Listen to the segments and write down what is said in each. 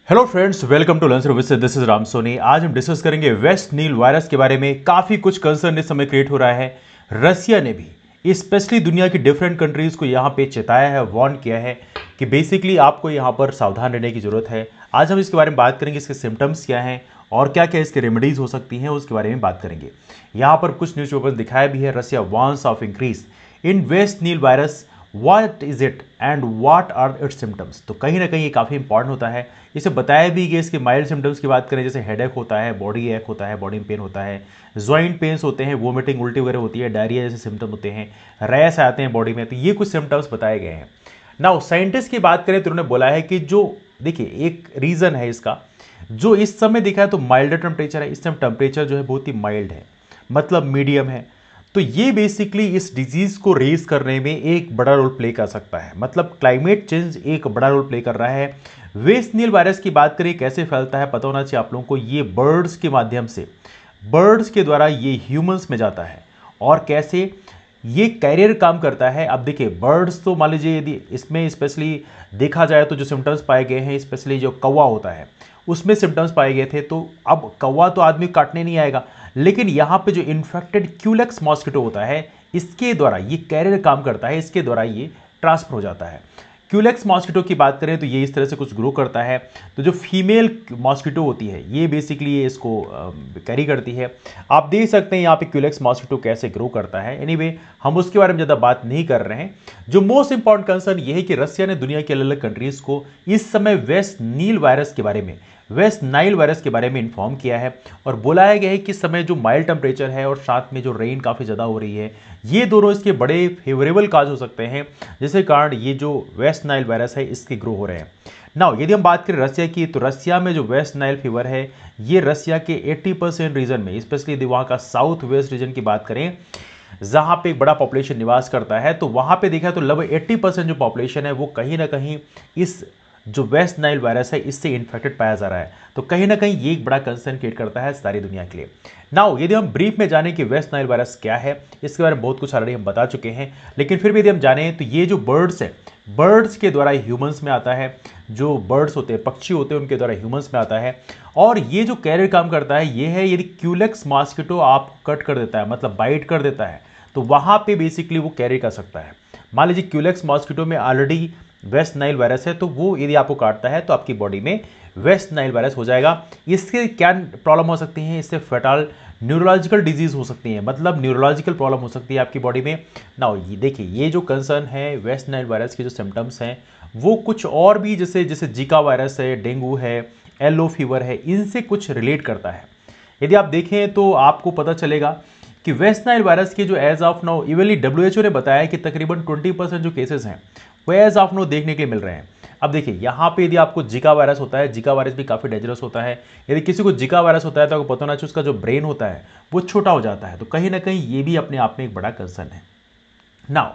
Hello friends, welcome to lunch with this is Ram Soni. आज हम discuss करेंगे वेस्ट नील वायरस के बारे में। काफ़ी कुछ कंसर्न इस समय क्रिएट हो रहा है। रसिया ने भी स्पेशली दुनिया की डिफरेंट कंट्रीज़ को यहाँ पे चेताया है, वार्न किया है कि बेसिकली आपको यहाँ पर सावधान रहने की ज़रूरत है। आज हम इसके बारे में बात करेंगे, इसके सिम्टम्स क्या हैं और क्या क्या इसके रेमेडीज़ हो सकती हैं, उसके बारे में बात करेंगे। यहाँ पर कुछ न्यूज़पेपर दिखाया भी है, Russia warns of increase in West Nile virus, what is it and what are its symptoms. तो कहीं ना कहीं ये काफ़ी इंपॉर्टेंट होता है। इसे बताया भी कि इसके माइल्ड सिम्टम्स की बात करें, जैसे हेडेक होता है, बॉडी एक होता है, बॉडी में पेन होता है, जॉइंट पेन्स होते हैं, वोमिटिंग उल्टी वगैरह होती है, डायरिया जैसे सिम्टम होते हैं, रैश आते हैं बॉडी में। तो ये कुछ सिम्टम्स बताए गए हैं। नाउ साइंटिस्ट की बात करें तो उन्होंने बोला है कि जो देखिए एक रीज़न है इसका, जो इस समय दिखा है तो माइल्ड टेम्परेचर है। इस समय टेम्परेचर जो है बहुत ही माइल्ड है, मतलब मीडियम है। तो ये बेसिकली इस डिजीज को रेज करने में एक बड़ा रोल प्ले कर सकता है, मतलब क्लाइमेट चेंज एक बड़ा रोल प्ले कर रहा है। वेस्ट नील वायरस की बात करें कैसे फैलता है, पता होना चाहिए आप लोगों को। ये बर्ड्स के माध्यम से, बर्ड्स के द्वारा ये ह्यूमंस में जाता है। और कैसे ये कैरियर काम करता है, अब देखिए बर्ड्स तो मान लीजिए यदि इसमें स्पेशली देखा जाए तो जो सिम्टम्स पाए गए हैं, स्पेशली जो कौवा होता है उसमें सिम्टम्स पाए गए थे। तो अब कौवा तो आदमी काटने नहीं आएगा, लेकिन यहाँ पे जो इन्फेक्टेड क्यूलेक्स मॉस्किटो होता है, इसके द्वारा ये कैरियर काम करता है, इसके द्वारा ये ट्रांसफर हो जाता है। क्यूलेक्स मॉस्किटो की बात करें तो ये इस तरह से कुछ ग्रो करता है। तो जो फीमेल मॉस्किटो होती है ये बेसिकली ये इसको कैरी करती है। आप देख सकते हैं यहाँ पे क्यूलेक्स मॉस्किटो कैसे ग्रो करता है। एनीवे हम उसके बारे में ज़्यादा बात नहीं कर रहे हैं। जो मोस्ट इंपॉर्टेंट कंसर्न ये है कि रसिया ने दुनिया की अलग अलग कंट्रीज़ को इस समय वेस्ट नील वायरस के बारे में, वेस्ट नाइल वायरस के बारे में इन्फॉर्म किया है और बुलाया गया है कि इस समय जो माइल्ड टेम्परेचर है और साथ में जो रेन काफ़ी ज़्यादा हो रही है, ये दोनों इसके बड़े फेवरेबल काज हो सकते हैं, जिसके कारण ये जो वेस्ट नाइल वायरस है इसके ग्रो हो रहे हैं। नाउ यदि हम बात करें रसिया की, तो रसिया में जो वेस्ट नाइल फीवर है ये रसिया के 80% रीजन में, स्पेशली यदि वहाँ का साउथ वेस्ट रीजन की बात करें जहाँ पे एक बड़ा पॉपुलेशन निवास करता है, तो वहाँ पे देखा तो लगभग 80% जो पॉपुलेशन है वो कहीं ना कहीं इस जो वेस्ट नाइल वायरस है इससे इन्फेक्टेड पाया जा रहा है। तो कहीं ना कहीं ये एक बड़ा कंसर्न क्रिएट करता है सारी दुनिया के लिए। नाउ यदि हम ब्रीफ में जाने कि वेस्ट नाइल वायरस क्या है, इसके बारे में बहुत कुछ ऑलरेडी हम बता चुके हैं, लेकिन फिर भी यदि हम जाने तो ये जो बर्ड्स है, बर्ड्स के द्वारा ह्यूमंस में आता है। जो बर्ड्स होते हैं, पक्षी होते हैं, उनके द्वारा ह्यूमंस में आता है। और ये जो कैरियर काम करता है ये है, यदि क्यूलेक्स मॉस्किटो आप कट कर देता है, मतलब बाइट कर देता है, तो वहाँ पे बेसिकली वो कैरी कर सकता है। मान लीजिए क्यूलेक्स मॉस्किटो में ऑलरेडी वेस्ट नाइल वायरस है, तो वो यदि आपको काटता है तो आपकी बॉडी में वेस्ट नाइल वायरस हो जाएगा। इससे क्या प्रॉब्लम हो सकती है, इससे फेटल न्यूरोलॉजिकल डिजीज हो सकती है, मतलब न्यूरोलॉजिकल प्रॉब्लम हो सकती है आपकी बॉडी में। नाउ ये देखिए, ये जो कंसर्न है वेस्ट नाइल वायरस के जो सिम्टम्स हैं वो कुछ और भी, जैसे जैसे जीका वायरस है, डेंगू है, येलो फीवर है, इनसे कुछ रिलेट करता है। यदि आप देखें तो आपको पता चलेगा कि वेस्ट नाइल वायरस के जो as of now evenly WHO ने बताया कि तकरीबन 20% जो केसेस हैं वो एज ऑफ नाउ देखने के लिए मिल रहे हैं। अब देखिए यहाँ पे यदि आपको जिका वायरस होता है, जिका वायरस भी काफ़ी डेंजरस होता है। यदि किसी को जिका वायरस होता है तो आपको पता होना चाहिए उसका जो ब्रेन होता है वो छोटा हो जाता है। तो कहीं ना कहीं ये भी अपने आप में एक बड़ा कंसर्न है। नाउ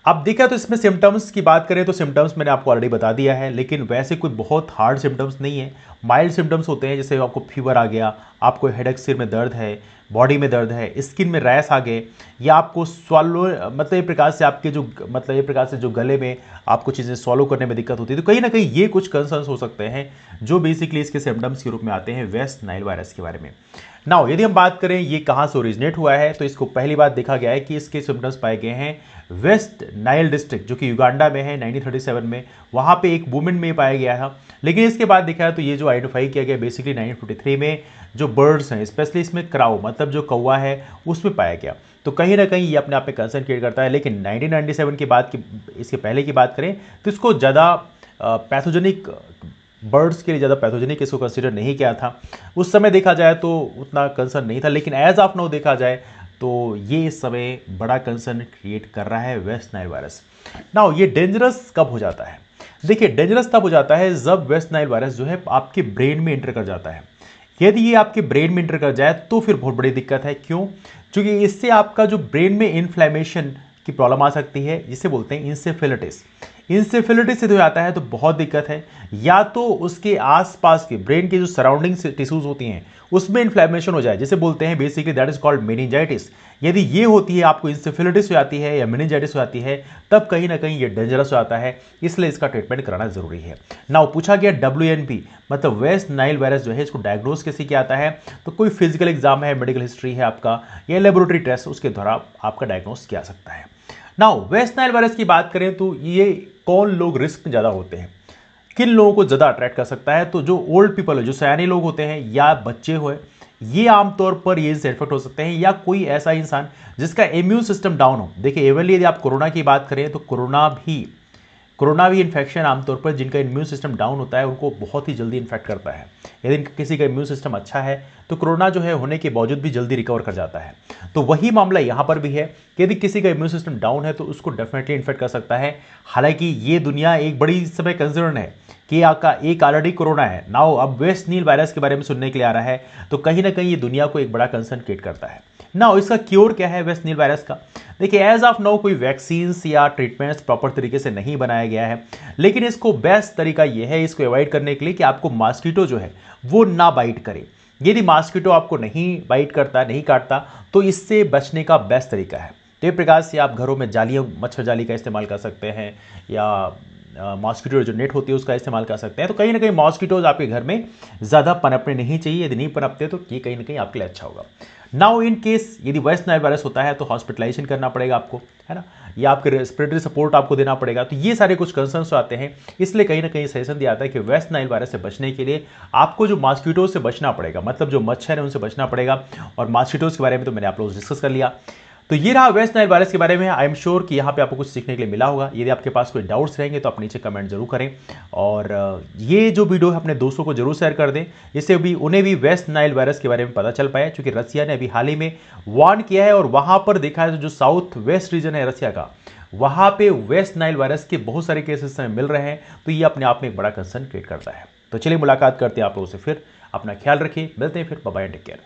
अब देखा तो इसमें सिम्टम्स की बात करें तो सिम्टम्स मैंने आपको ऑलरेडी बता दिया है, लेकिन वैसे कोई बहुत हार्ड सिम्टम्स नहीं है। माइल्ड सिम्टम्स होते हैं, जैसे आपको फीवर आ गया, आपको हेडेक, सिर में दर्द है, बॉडी में दर्द है, स्किन में रैश आ गए, या आपको स्वॉलो, मतलब ये प्रकार से आपके जो, मतलब ये प्रकार से जो गले में आपको चीज़ें स्वॉलो करने में दिक्कत होती है। तो कहीं ना कहीं ये कुछ कंसर्न्स हो सकते हैं जो बेसिकली इसके सिम्टम्स के रूप में आते हैं वेस्ट नाइल वायरस के बारे में। नाउ यदि हम बात करें ये कहाँ से ओरिजिनेट हुआ है, तो इसको पहली बार देखा गया है कि इसके सिम्टम्स पाए गए हैं वेस्ट नाइल डिस्ट्रिक्ट, जो कि युगांडा में है, 1937 में। वहाँ पे एक वुमेन में पाया गया था, लेकिन इसके बाद देखा है तो ये जो आइडेंटिफाई किया गया बेसिकली 1953 में जो बर्ड्स हैं, स्पेशली इसमें क्राउ, मतलब जो कौवा है, उसमें पाया गया। तो कहीं ना कहीं ये अपने आप में कंसर्न क्रिएट करता है। लेकिन 1997 के बाद की, इसके पहले की बात करें तो इसको ज़्यादा पैथोजेनिक, बर्ड्स के लिए ज़्यादा पैथोजेनिक इसको कंसिडर नहीं किया था। उस समय देखा जाए तो उतना कंसर्न नहीं था, लेकिन एज ऑफ नाउ देखा जाए तो ये इस समय बड़ा कंसर्न क्रिएट कर रहा है वेस्ट नाइल वायरस। नाउ ये डेंजरस कब हो जाता है? देखिए डेंजरस तब हो जाता है जब वेस्ट नाइल वायरस जो है आपके ब्रेन में इंटर कर जाता है। यदि ये आपके ब्रेन में इंटर कर जाए तो फिर बहुत बड़ी दिक्कत है। क्यों? क्योंकि इससे आपका जो ब्रेन में इन्फ्लेमेशन की प्रॉब्लम आ सकती है, जिसे बोलते हैं इंसेफेलाइटिस। इंसेफेलिटिस से हो जाता है तो बहुत दिक्कत है, या तो उसके आसपास के ब्रेन के जो सराउंडिंग टिश्यूज होती हैं उसमें इन्फ्लेमेशन हो जाए, जिसे बोलते हैं basically that is called meningitis. यदि ये होती है, आपको इंसेफेलिटिस हो जाती है या मेनिंजाइटिस हो जाती है, तब कहीं ना कहीं ये डेंजरस हो जाता है, इसलिए इसका ट्रीटमेंट कराना जरूरी है। नाउ पूछा गया WNP मतलब वेस्ट नाइल वायरस जो है इसको डायग्नोज कैसे किया जाता है, तो कोई फिजिकल एग्जाम है, मेडिकल हिस्ट्री है आपका, या लेबोरेटरी टेस्ट, उसके द्वारा आपका डायग्नोज किया सकता है। नाउ वेस्ट नाइल वायरस की बात करें तो ये कौन लोग रिस्क में ज़्यादा होते हैं, किन लोगों को ज़्यादा अट्रैक्ट कर सकता है, तो जो ओल्ड पीपल है, जो सयाने लोग होते हैं या बच्चे हुए, ये आमतौर पर ये से इन्फेक्ट हो सकते हैं, या कोई ऐसा इंसान जिसका इम्यून सिस्टम डाउन हो। देखिए एवनली यदि आप कोरोना की बात करें तो कोरोना भी इन्फेक्शन आमतौर पर जिनका इम्यून सिस्टम डाउन होता है उनको बहुत ही जल्दी इन्फेक्ट करता है। यदि किसी का इम्यून सिस्टम अच्छा है तो कोरोना जो है होने के बावजूद भी जल्दी रिकवर कर जाता है। तो वही मामला यहाँ पर भी है कि यदि किसी का इम्यून सिस्टम डाउन है तो उसको डेफिनेटली इन्फेक्ट कर सकता है। हालांकि ये दुनिया एक बड़ी समय कंसर्न है कि आपका एक ऑलरेडी कोरोना है, नाउ अब वेस्ट नील वायरस के बारे में सुनने के लिए आ रहा है, तो कहीं ना कहीं ये दुनिया को एक बड़ा कंसर्न क्रिएट करता है। नाउ इसका क्योर क्या है वेस्ट नील वायरस का? देखिए एज ऑफ नाउ कोई वैक्सीन या ट्रीटमेंट्स प्रॉपर तरीके से नहीं बनाया गया है, लेकिन इसको बेस्ट तरीका यह है इसको अवॉइड करने के लिए कि आपको मॉस्किटो जो है वो ना बाइट करे। यदि मॉस्किटो आपको नहीं बाइट करता, नहीं काटता, तो इससे बचने का बेस्ट तरीका है। तो इस प्रकार से आप घरों में जालियों, मच्छर जाली का इस्तेमाल कर सकते हैं, या मॉस्किटो जो नेट होती है उसका इस्तेमाल कर सकते हैं। तो कहीं ना कहीं मॉस्किटोज आपके घर में ज़्यादा पनपने नहीं चाहिए, यदि नहीं पनपते तो ये कहीं ना कहीं आपके लिए अच्छा होगा। नाउ इन केस यदि वेस्ट नाइल वायरस होता है तो हॉस्पिटलाइजेशन करना पड़ेगा आपको, है ना, या आपके रेस्पिरेटरी सपोर्ट आपको देना पड़ेगा। तो ये सारे कुछ कंसर्न्स आते हैं, इसलिए कहीं ना कहीं सजेशन दिया जाता है कि वेस्ट नाइल वायरस से बचने के लिए आपको जो मॉस्किटोज से बचना पड़ेगा, मतलब जो मच्छर है उनसे बचना पड़ेगा। और मॉस्किटोज के बारे में तो मैंने आप लोगों से डिस्कस कर लिया। तो ये रहा वेस्ट नाइल वायरस के बारे में। आई एम श्योर कि यहाँ पे आपको कुछ सीखने के लिए मिला होगा। यदि आपके पास कोई डाउट्स रहेंगे तो आप नीचे कमेंट जरूर करें, और ये जो वीडियो है अपने दोस्तों को जरूर शेयर कर दें, जिससे भी उन्हें भी वेस्ट नाइल वायरस के बारे में पता चल पाया। क्योंकि रसिया ने अभी हाल ही में वार्न किया है, और वहां पर देखा है जो साउथ वेस्ट रीजन है रसिया का, वहां पे वेस्ट नाइल वायरस के बहुत सारे केसेस हमें मिल रहे हैं। तो ये अपने आप में एक बड़ा कंसर्न क्रिएट करता है। तो चलिए मुलाकात करते हैं आप लोगों से फिर। अपना ख्याल रखिए, मिलते हैं फिर, बाय बाय, टेक केयर।